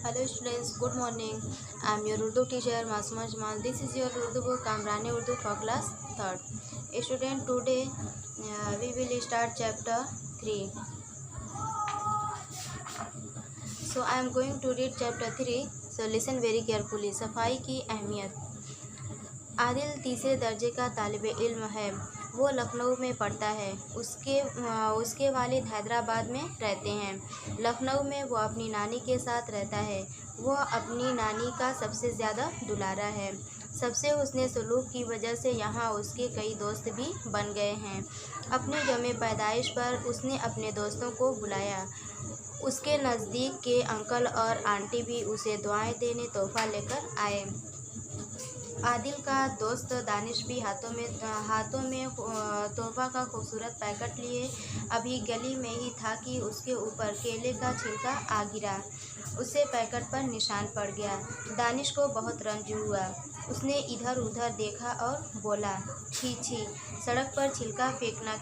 Hello students, good morning. I am your Urdu teacher Masuma Jamal. This is your Urdu book Kamrani Urdu for class 3rd. Student, today we will start chapter 3. So I am going to read chapter 3. So listen very carefully. सफाई की अहमियत। आदिल तीसरे दर्जे का तालिब इल्म है। वो लखनऊ में पढ़ता है। उसके वालिद हैदराबाद में रहते हैं। लखनऊ में वो अपनी नानी के साथ रहता है। वो अपनी नानी का सबसे ज़्यादा दुलारा है। सबसे हुस्ने सलूक की वजह से यहाँ उसके कई दोस्त भी बन गए हैं। अपने यौम पैदाइश पर उसने अपने दोस्तों को बुलाया। उसके नज़दीक के अंकल और आंटी भी उसे दुआएं देने तोहफ़ा लेकर आए। आदिल का दोस्त दानिश भी हाथों में तोहफ़ा का खूबसूरत पैकेट लिए अभी गली में ही था कि उसके ऊपर केले का छिलका आ गिरा। उसे पैकेट पर निशान पड़ गया। दानिश को बहुत रंज हुआ। उसने इधर उधर देखा और बोला, छी छी, सड़क पर छिलका फेंकना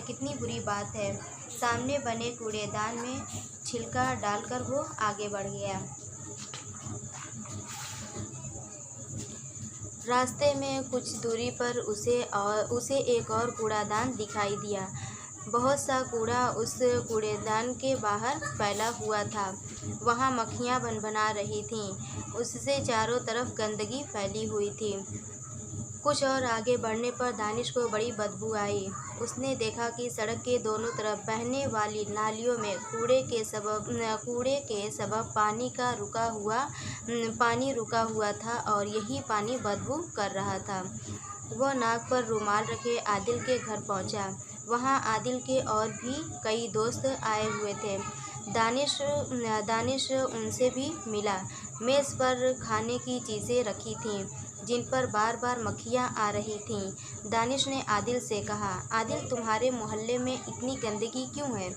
कितनी बुरी बात है। सामने बने कूड़ेदान में छिलका डालकर वो आगे बढ़ गया। रास्ते में कुछ दूरी पर उसे एक और कूड़ादान दिखाई दिया। बहुत सा कूड़ा उस कूड़ेदान के बाहर फैला हुआ था। वहाँ मक्खियाँ भनभना रही थीं। उससे चारों तरफ गंदगी फैली हुई थी। कुछ और आगे बढ़ने पर दानिश को बड़ी बदबू आई। उसने देखा कि सड़क के दोनों तरफ बहने वाली नालियों में कूड़े के सबब पानी रुका हुआ था और यही पानी बदबू कर रहा था। वह नाक पर रुमाल रखे आदिल के घर पहुंचा। वहां आदिल के और भी कई दोस्त आए हुए थे। दानिश उनसे भी मिला। मेज़ पर खाने की चीज़ें रखी थीं जिन पर बार बार मक्खियाँ आ रही थीं। दानिश ने आदिल से कहा, आदिल, तुम्हारे मोहल्ले में इतनी गंदगी क्यों है?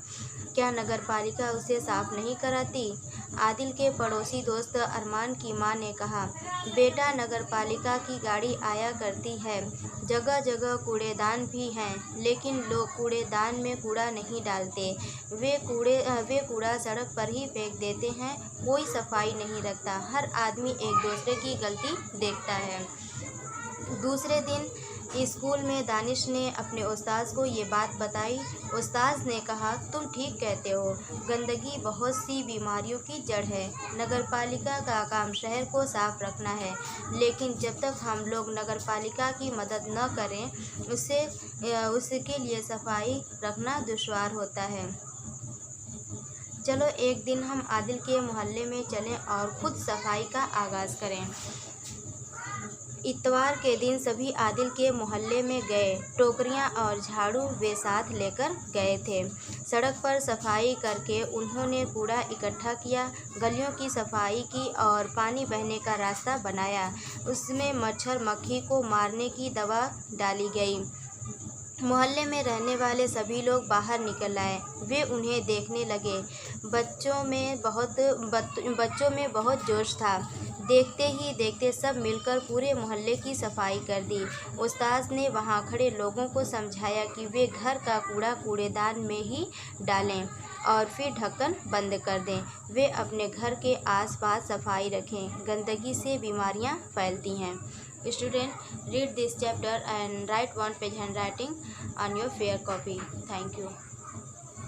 क्या नगर पालिका उसे साफ़ नहीं कराती? आदिल के पड़ोसी दोस्त अरमान की मां ने कहा, बेटा, नगर पालिका की गाड़ी आया करती है। जगह जगह कूड़ेदान भी हैं, लेकिन लोग कूड़ेदान में कूड़ा नहीं डालते। वे कूड़ा सड़क पर ही फेंक देते हैं। कोई सफाई नहीं रखता। हर आदमी एक दूसरे की गलती देखता है। दूसरे दिन स्कूल में दानिश ने अपने उस्ताद को ये बात बताई। उस्ताद ने कहा, तुम ठीक कहते हो। गंदगी बहुत सी बीमारियों की जड़ है। नगर पालिका का काम शहर को साफ रखना है, लेकिन जब तक हम लोग नगर पालिका की मदद न करें, उसके लिए सफाई रखना दुश्वार होता है। चलो एक दिन हम आदिल के मोहल्ले में चलें और खुद सफाई का आगाज़ करें। इतवार के दिन सभी आदिल के मोहल्ले में गए। टोकरियां और झाड़ू वे साथ लेकर गए थे। सड़क पर सफाई करके उन्होंने कूड़ा इकट्ठा किया, गलियों की सफाई की और पानी बहने का रास्ता बनाया। उसमें मच्छर मक्खी को मारने की दवा डाली गई। मोहल्ले में रहने वाले सभी लोग बाहर निकल आए। वे उन्हें देखने लगे। बच्चों में बहुत जोश था। देखते ही देखते सब मिलकर पूरे मोहल्ले की सफाई कर दी। उस्ताद ने वहां खड़े लोगों को समझाया कि वे घर का कूड़ा कूड़ेदान में ही डालें और फिर ढक्कन बंद कर दें। वे अपने घर के आसपास सफाई रखें। गंदगी से बीमारियां फैलती हैं। Student, read this chapter and write one page handwriting on your fair copy. Thank you.